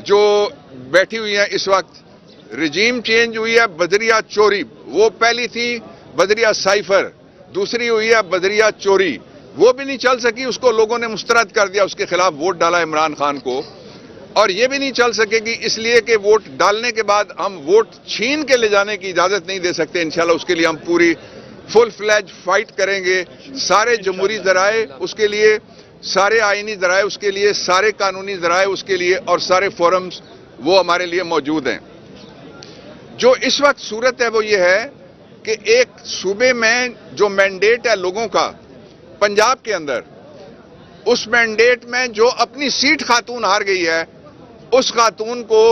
جو بیٹھی ہوئی ہیں اس وقت. رجیم چینج ہوئی ہے بدریہ چوری, وہ پہلی تھی بدریہ سائفر, دوسری ہوئی ہے بدریہ چوری, وہ بھی نہیں چل سکی, اس کو لوگوں نے مسترد کر دیا, اس کے خلاف ووٹ ڈالا عمران خان کو. اور یہ بھی نہیں چل سکے گی اس لیے کہ ووٹ ڈالنے کے بعد ہم ووٹ چھین کے لے جانے کی اجازت نہیں دے سکتے. انشاءاللہ اس کے لیے ہم پوری فل فلیج فائٹ کریں گے. سارے جمہوری ذرائع اس کے لیے, سارے آئینی ذرائع اس کے لیے, سارے قانونی ذرائع اس کے لیے, اور سارے فورمز وہ ہمارے لیے موجود ہیں. جو اس وقت صورت ہے وہ یہ ہے کہ ایک صوبے میں جو مینڈیٹ ہے لوگوں کا پنجاب کے اندر, اس مینڈیٹ میں جو اپنی سیٹ خاتون ہار گئی ہے, اس خاتون کو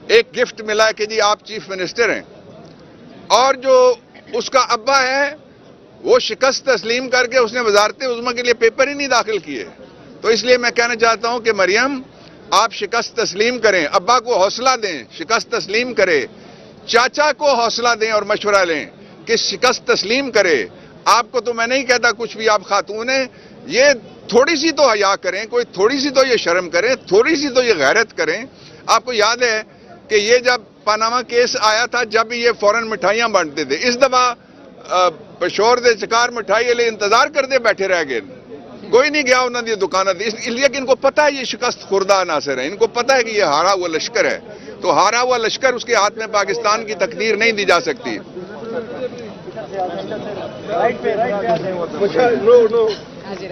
ایک گفٹ ملا ہے کہ جی آپ چیف منسٹر ہیں, اور جو اس کا ابا ہے وہ شکست تسلیم کر کے اس نے وزارت عظمیٰ کے لیے پیپر ہی نہیں داخل کیے. تو اس لیے میں کہنا چاہتا ہوں کہ مریم آپ شکست تسلیم کریں, ابا کو حوصلہ دیں, شکست تسلیم کرے, چاچا کو حوصلہ دیں اور مشورہ لیں کہ شکست تسلیم کرے. آپ کو تو میں نہیں کہتا کچھ بھی, آپ خاتون ہیں, یہ تھوڑی سی تو حیا کریں, کوئی تھوڑی سی تو یہ شرم کریں, تھوڑی سی تو یہ غیرت کریں. آپ کو یاد ہے کہ یہ جب پاناما کیس آیا تھا جب یہ فوراً مٹھائیاں بانٹتے تھے, اس دفعہ پشور دے چکار مٹھائی لے انتظار کرتے بیٹھے رہ گئے, کوئی نہیں گیا انہوں نے دکانہ دی, اس لیے کہ ان کو پتہ ہے یہ شکست خوردہ عناصر ہے, ان کو پتہ ہے کہ یہ ہارا ہوا لشکر ہے. تو ہارا ہوا لشکر اس کے ہاتھ میں پاکستان کی تقدیر نہیں دی جا سکتی.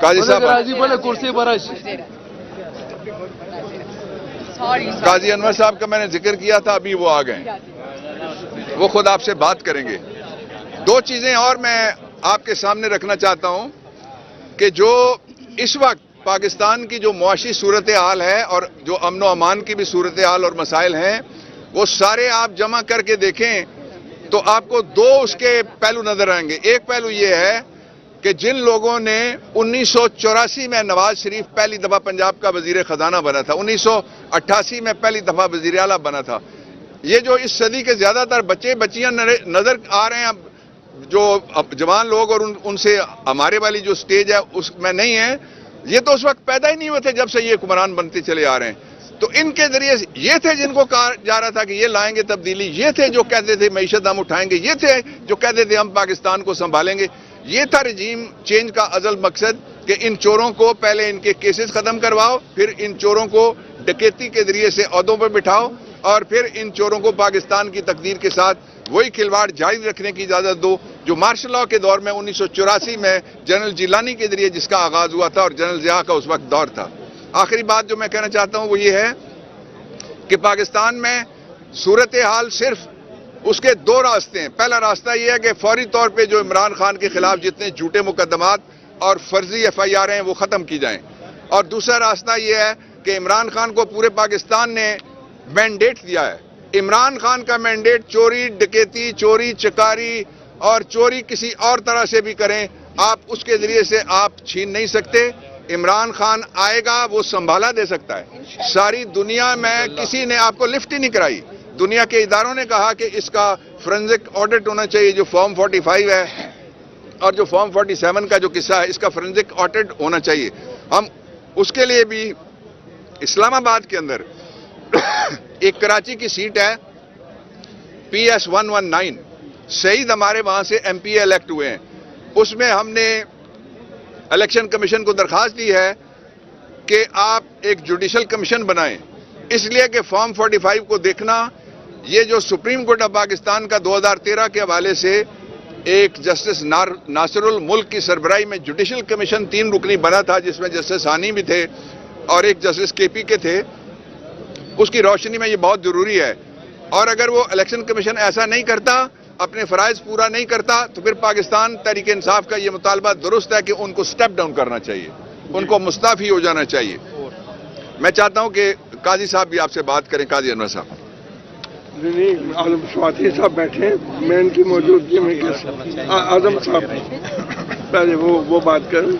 قاضی صاحب, قاضی انور صاحب کا میں نے ذکر کیا تھا, ابھی وہ آ گئے, وہ خود آپ سے بات کریں گے. دو چیزیں اور میں آپ کے سامنے رکھنا چاہتا ہوں کہ جو اس وقت پاکستان کی جو معاشی صورتحال ہے اور جو امن و امان کی بھی صورتحال اور مسائل ہیں, وہ سارے آپ جمع کر کے دیکھیں تو آپ کو دو اس کے پہلو نظر آئیں گے. ایک پہلو یہ ہے کہ جن لوگوں نے 1984 میں نواز شریف پہلی دفعہ پنجاب کا وزیر خزانہ بنا تھا, 1988 میں پہلی دفعہ وزیر اعلیٰ بنا تھا, یہ جو اس صدی کے زیادہ تر بچے بچیاں نظر آ رہے ہیں, جو جوان لوگ اور ان سے ہمارے والی جو سٹیج ہے اس میں نہیں ہے, یہ تو اس وقت پیدا ہی نہیں ہوئے تھے جب سے یہ حکمران بنتے چلے آ رہے ہیں. تو ان کے ذریعے یہ تھے جن کو کہا جا رہا تھا کہ یہ لائیں گے تبدیلی, یہ تھے جو کہتے تھے معیشت ہم اٹھائیں گے, یہ تھے جو کہتے تھے ہم پاکستان کو سنبھالیں گے. یہ تھا رجیم چینج کا ازل مقصد کہ ان چوروں کو پہلے ان کے کیسز ختم کرواؤ, پھر ان چوروں کو ڈکیتی کے ذریعے سے عہدوں پر بٹھاؤ, اور پھر ان چوروں کو پاکستان کی تقدیر کے ساتھ وہی کھلواڑ جاری رکھنے کی اجازت دو جو مارشل لاء کے دور میں 1984 میں جنرل جیلانی کے ذریعے جس کا آغاز ہوا تھا اور جنرل ضیاء کا اس وقت دور تھا. آخری بات جو میں کہنا چاہتا ہوں وہ یہ ہے کہ پاکستان میں صورتحال صرف اس کے دو راستے ہیں. پہلا راستہ یہ ہے کہ فوری طور پہ جو عمران خان کے خلاف جتنے جھوٹے مقدمات اور فرضی ایف آئی آر ہیں وہ ختم کی جائیں, اور دوسرا راستہ یہ ہے کہ عمران خان کو پورے پاکستان نے مینڈیٹ دیا ہے. عمران خان کا مینڈیٹ چوری ڈکیتی, چوری چکاری اور چوری کسی اور طرح سے بھی کریں, آپ اس کے ذریعے سے آپ چھین نہیں سکتے. عمران خان آئے گا, وہ سنبھالا دے سکتا ہے. ساری دنیا میں کسی نے آپ کو لفٹ ہی نہیں کرائی. دنیا کے اداروں نے کہا کہ اس کا فورنزک آڈٹ ہونا چاہیے, جو فارم 45 ہے اور جو فارم 47 کا جو قصہ ہے, اس کا فورنزک آڈٹ ہونا چاہیے. ہم اس کے لیے بھی اسلام آباد کے اندر ایک کراچی کی سیٹ ہے PS 119, سعید ہمارے وہاں سے MP الیکٹ ہوئے ہیں. اس میں ہم نے الیکشن کمیشن کو درخواست دی ہے کہ آپ ایک جوڈیشل کمیشن بنائیں, اس لیے کہ فارم 45 کو دیکھنا, یہ جو سپریم کورٹ آف پاکستان کا 2013 کے حوالے سے ایک جسٹس ناصر الملک کی سربراہی میں جوڈیشل کمیشن 3 رکنی بنا تھا, جس میں جسٹس ثانی بھی تھے اور ایک جسٹس KP کے تھے, اس کی روشنی میں یہ بہت ضروری ہے. اور اگر وہ الیکشن کمیشن ایسا نہیں کرتا, اپنے فرائض پورا نہیں کرتا, تو پھر پاکستان تحریک انصاف کا یہ مطالبہ درست ہے کہ ان کو سٹیپ ڈاؤن کرنا چاہیے, ان کو مستعفی ہو جانا چاہیے. میں چاہتا ہوں کہ قاضی صاحب بھی آپ سے بات کریں. قاضی انور صاحب. نہیں, عالم سواتی صاحب بیٹھے ہیں, میں ان کی موجودگی میں اعظم صاحب پہلے وہ بات کریں.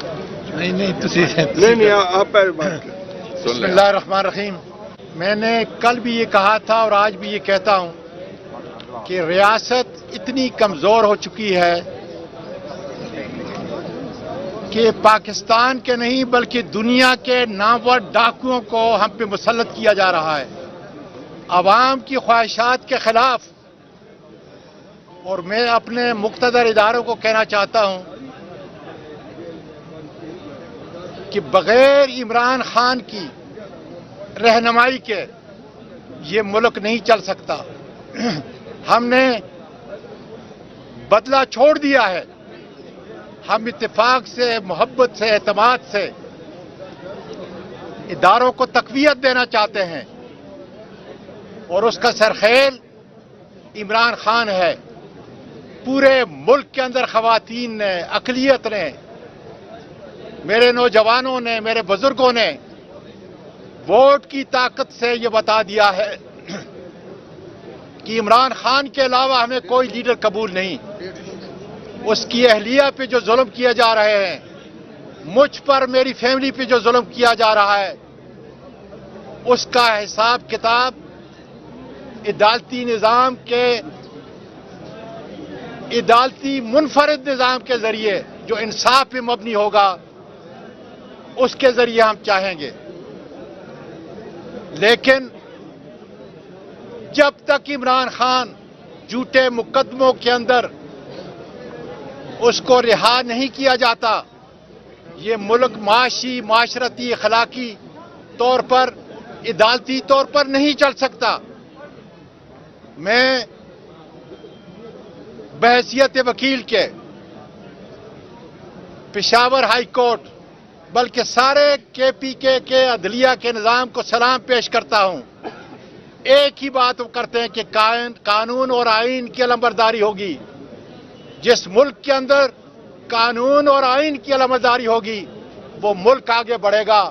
نہیں آپ پہلے بات کریں. بسم اللہ الرحمن الرحیم. میں نے کل بھی یہ کہا تھا اور آج بھی یہ کہتا ہوں کہ ریاست اتنی کمزور ہو چکی ہے کہ پاکستان کے نہیں بلکہ دنیا کے نامور ڈاکوؤں کو ہم پہ مسلط کیا جا رہا ہے عوام کی خواہشات کے خلاف. اور میں اپنے مقتدر اداروں کو کہنا چاہتا ہوں کہ بغیر عمران خان کی رہنمائی کے یہ ملک نہیں چل سکتا. ہم نے بدلہ چھوڑ دیا ہے. ہم اتفاق سے، محبت سے، اعتماد سے اداروں کو تقویت دینا چاہتے ہیں اور اس کا سرخیل عمران خان ہے. پورے ملک کے اندر خواتین نے، اقلیت نے، میرے نوجوانوں نے، میرے بزرگوں نے ووٹ کی طاقت سے یہ بتا دیا ہے کہ عمران خان کے علاوہ ہمیں کوئی لیڈر قبول نہیں. اس کی اہلیہ پہ جو ظلم کیے جا رہے ہیں، مجھ پر، میری فیملی پہ جو ظلم کیا جا رہا ہے، اس کا حساب کتاب عدالتی نظام کے، عدالتی منفرد نظام کے ذریعے جو انصاف پہ مبنی ہوگا اس کے ذریعے ہم چاہیں گے. لیکن جب تک عمران خان جھوٹے مقدموں کے اندر اس کو رہا نہیں کیا جاتا، یہ ملک معاشی، معاشرتی، اخلاقی طور پر، عدالتی طور پر نہیں چل سکتا. میں بحیثیت وکیل کے پشاور ہائی کورٹ بلکہ سارے کے پی کے عدلیہ کے نظام کو سلام پیش کرتا ہوں. ایک ہی بات وہ کرتے ہیں کہ قانون اور آئین کی علمبرداری ہوگی. جس ملک کے اندر قانون اور آئین کی علمبرداری ہوگی وہ ملک آگے بڑھے گا.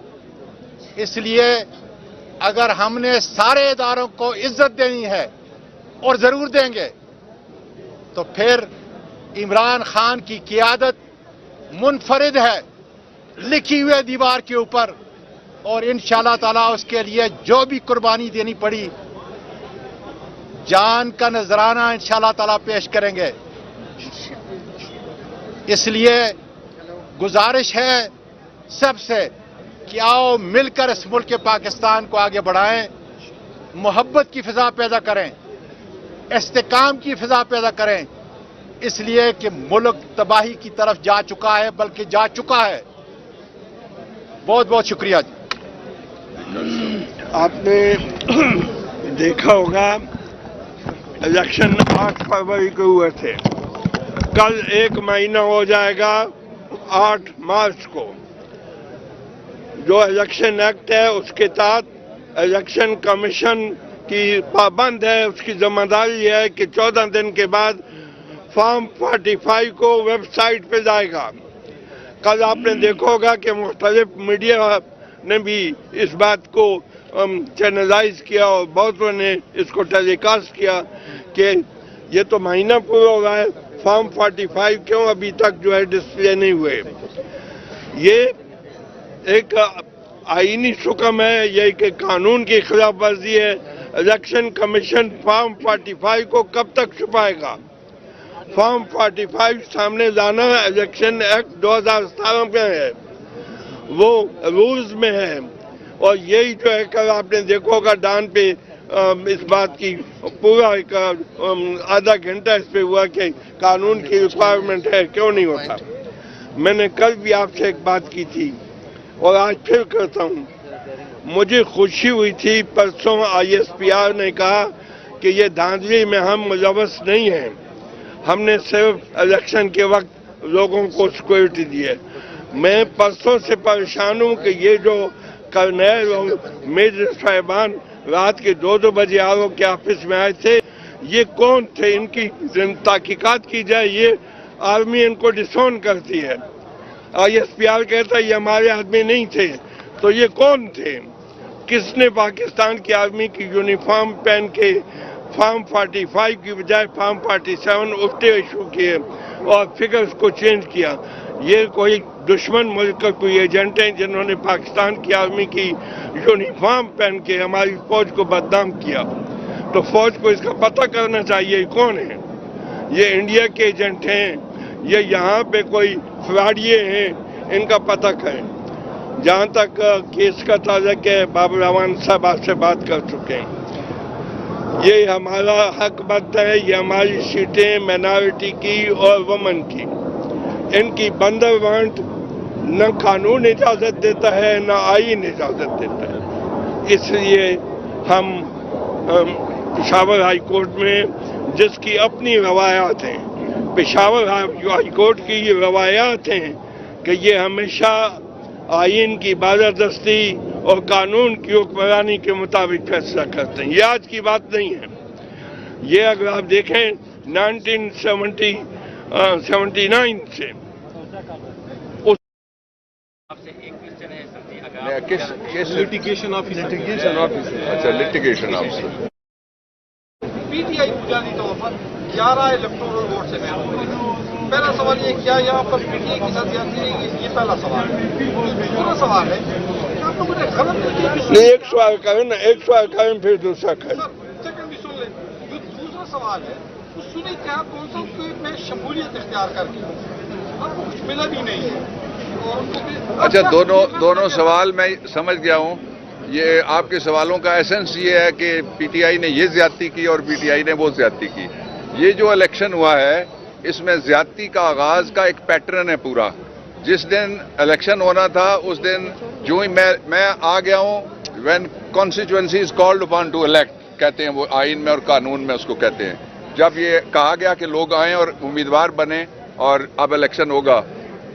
اس لیے اگر ہم نے سارے اداروں کو عزت دینی ہے اور ضرور دیں گے تو پھر عمران خان کی قیادت منفرد ہے لکھی ہوئے دیوار کے اوپر، اور انشاءاللہ تعالیٰ اس کے لیے جو بھی قربانی دینی پڑی جان کا نذرانہ انشاءاللہ تعالیٰ پیش کریں گے. اس لیے گزارش ہے سب سے کہ آؤ مل کر اس ملک پاکستان کو آگے بڑھائیں، محبت کی فضا پیدا کریں، استحکام کی فضا پیدا کریں. اس لیے کہ ملک تباہی کی طرف جا چکا ہے، بلکہ جا چکا ہے. بہت بہت شکریہ جی. آپ نے دیکھا ہوگا الیکشن 8 فروری کو ہوئے تھے. کل 1 مہینہ ہو جائے گا 8 مارچ کو. جو الیکشن ایکٹ ہے اس کے تحت الیکشن کمیشن کی پابند ہے، اس کی ذمہ داری ہے کہ 14 دن کے بعد فارم 45 کو ویب سائٹ پہ جائے گا. کل آپ نے دیکھا ہوگا کہ مختلف میڈیا نے بھی اس بات کو چینلائز کیا اور بہتوں نے اس کو ٹیلی کاسٹ کیا کہ یہ تو مہینہ پورا ہو رہا ہے، فارم 45 کیوں ابھی تک جو ہے ڈسپلے نہیں ہوئے. یہ ایک آئینی حکم ہے، یہ ایک قانون کی خلاف ورزی ہے. الیکشن کمیشن فارم 45 کو کب تک چھپائے گا؟ فارم 45 سامنے لانا الیکشن ایکٹ 2017 میں ہے، وہ رولز میں ہے. اور یہی جو ہے کل آپ نے دیکھا ہوگا ڈان پہ اس بات کی پورا ایک آدھا گھنٹہ اس پہ ہوا کہ قانون کی ریکوائرمنٹ ہے، کیوں نہیں ہوتا. میں نے کل بھی آپ سے ایک بات کی تھی اور آج پھر کرتا ہوں. مجھے خوشی ہوئی تھی پرسوں ISPR نے کہا کہ یہ دھاندلی میں ہم ملوث نہیں ہیں، ہم نے صرف الیکشن کے وقت لوگوں کو سیکورٹی دی ہے. میں پرسوں سے پریشان ہوں کہ یہ جو کرنیل اور میجر صاحبان رات کے 2 بجے RO کے آفس میں آئے تھے، یہ کون تھے؟ ان کی تحقیقات کی جائے. یہ آرمی ان کو ڈسون کرتی ہے. ISPR کہتا ہے یہ ہمارے آدمی نہیں تھے. تو یہ کون تھے؟ کس نے پاکستان کی آرمی کی یونیفارم پہن کے فارم 45 کی بجائے فارم 47 اٹھتے ایشو کیے اور فگرز کو چینج کیا؟ یہ کوئی دشمن ملک کا کوئی ایجنٹ ہیں جنہوں نے پاکستان کی آرمی کی یونیفارم پہن کے ہماری فوج کو بدنام کیا. تو فوج کو اس کا پتہ کرنا چاہیے کون ہے. یہ انڈیا کے ایجنٹ ہیں، یہ یہاں پہ کوئی فراڈیے ہیں ان کا پتہ کریں. جہاں تک کیس کا تعلق ہے، بابر اعوان صاحب آپ سے بات کر چکے ہیں. یہ ہمارا حق بنتا ہے، یہ ہماری سیٹیں مائنارٹی کی اور وومن کی. ان کی بندر وانٹ نہ قانون اجازت دیتا ہے نہ آئین اجازت دیتا ہے. اس لیے ہم پشاور ہائی کورٹ میں، جس کی اپنی روایات ہیں، پشاور ہائی کورٹ کی یہ روایات ہیں کہ یہ ہمیشہ آئین کی بالادستی اور قانون کی حکمرانی کے مطابق فیصلہ کرتے ہیں. یہ آج کی بات نہیں ہے. یہ اگر آپ دیکھیں 1979 سے لٹیگیشن آفیسر. اچھا، litigation officer. P T I بنیادی طور پر 11 الیکٹورل ووٹ سے محروم ہوئی. پہلا سوال یہ کیا یہاں پر پی ٹی آئی کے ساتھ زیادتی رہی ہے؟ یہ پہلا سوال ہے. دوسرا سوال ہے کہ آپ لوگوں نے غلط نہیں، ایک سوال کریں نا، ایک سوال کریں پھر دوسرا کریں. سیکنڈ بھی سن لیں. جو دوسرا سوال ہے اس سنیں کیا کونسل میں شمولیت اختیار کر کے آپ کو کچھ ملا بھی نہیں ہے. اچھا، دونوں سوال میں سمجھ گیا ہوں. یہ آپ کے سوالوں کا ایسنس یہ ہے کہ پی ٹی آئی نے یہ زیادتی کی اور پی ٹی آئی نے وہ زیادتی کی. یہ جو الیکشن ہوا ہے اس میں زیادتی کا آغاز کا ایک پیٹرن ہے پورا. جس دن الیکشن ہونا تھا اس دن جو ہی میں آ گیا ہوں، when constituency is called upon to elect کہتے ہیں وہ آئین میں اور قانون میں اس کو کہتے ہیں. جب یہ کہا گیا کہ لوگ آئیں اور امیدوار بنیں اور اب الیکشن ہوگا،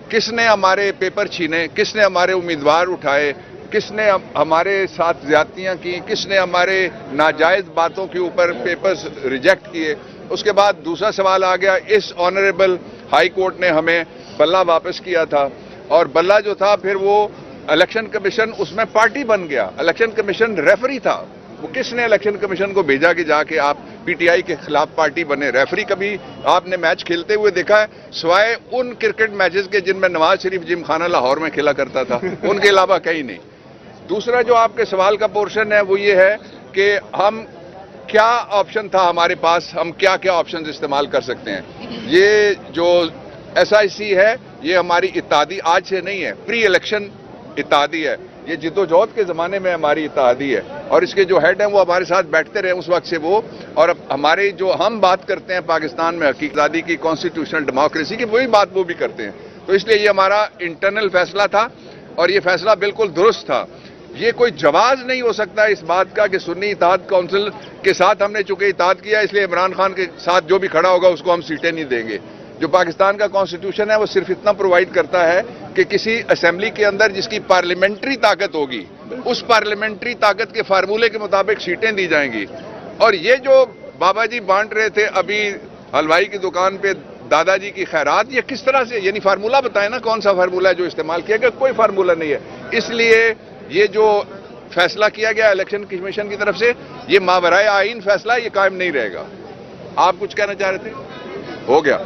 کس نے ہمارے پیپر چھینے، کس نے ہمارے امیدوار اٹھائے، کس نے ہمارے ساتھ زیادتیاں کی، کس نے ہمارے ناجائز باتوں کے اوپر پیپرز ریجیکٹ کیے. اس کے بعد دوسرا سوال آ گیا. اس آنریبل ہائی کورٹ نے ہمیں بلہ واپس کیا تھا اور بلہ جو تھا پھر وہ الیکشن کمیشن اس میں پارٹی بن گیا. الیکشن کمیشن ریفری تھا. وہ کس نے الیکشن کمیشن کو بھیجا کہ جا کے آپ پی ٹی آئی کے خلاف پارٹی بنے؟ ریفری کبھی آپ نے میچ کھیلتے ہوئے دیکھا ہے سوائے ان کرکٹ میچز کے جن میں نواز شریف جم خانہ لاہور میں کھیلا کرتا تھا، ان کے علاوہ کہیں نہیں. دوسرا جو آپ کے سوال کا پورشن ہے وہ یہ ہے کہ ہم کیا آپشن تھا ہمارے پاس، ہم کیا کیا آپشنز استعمال کر سکتے ہیں. یہ جو ایس آئی سی ہے یہ ہماری اتحادی آج سے نہیں ہے، پری الیکشن اتحادی ہے. یہ جدوجہد کے زمانے میں ہماری اتحادی ہے اور اس کے جو ہیڈ ہیں وہ ہمارے ساتھ بیٹھتے رہے اس وقت سے وہ. اور اب ہمارے جو ہم بات کرتے ہیں پاکستان میں حقیقی آزادی کی، کانسٹیٹیوشنل ڈیموکریسی کی، وہی بات وہ بھی کرتے ہیں. تو اس لیے یہ ہمارا انٹرنل فیصلہ تھا اور یہ فیصلہ بالکل درست تھا. یہ کوئی جواز نہیں ہو سکتا اس بات کا کہ سنی اتحاد کونسل کے ساتھ ہم نے چونکہ اتحاد کیا اس لیے عمران خان کے ساتھ جو بھی کھڑا ہوگا اس کو ہم سیٹیں نہیں دیں گے. جو پاکستان کا کانسٹیٹیوشن ہے وہ صرف اتنا پرووائڈ کرتا ہے کہ کسی اسمبلی کے اندر جس کی پارلیمنٹری طاقت ہوگی اس پارلیمنٹری طاقت کے فارمولے کے مطابق سیٹیں دی جائیں گی. اور یہ جو بابا جی بانٹ رہے تھے ابھی حلوائی کی دکان پہ دادا جی کی خیرات، یہ کس طرح سے، یعنی فارمولہ بتائیں نا کون سا فارمولہ ہے جو استعمال کیا گیا؟ کوئی فارمولہ نہیں ہے. اس لیے یہ جو فیصلہ کیا گیا الیکشن کمیشن کی طرف سے یہ ماورائے آئین فیصلہ یہ قائم نہیں رہے گا. آپ کچھ کہنا چاہ رہے تھے؟ ہو گیا.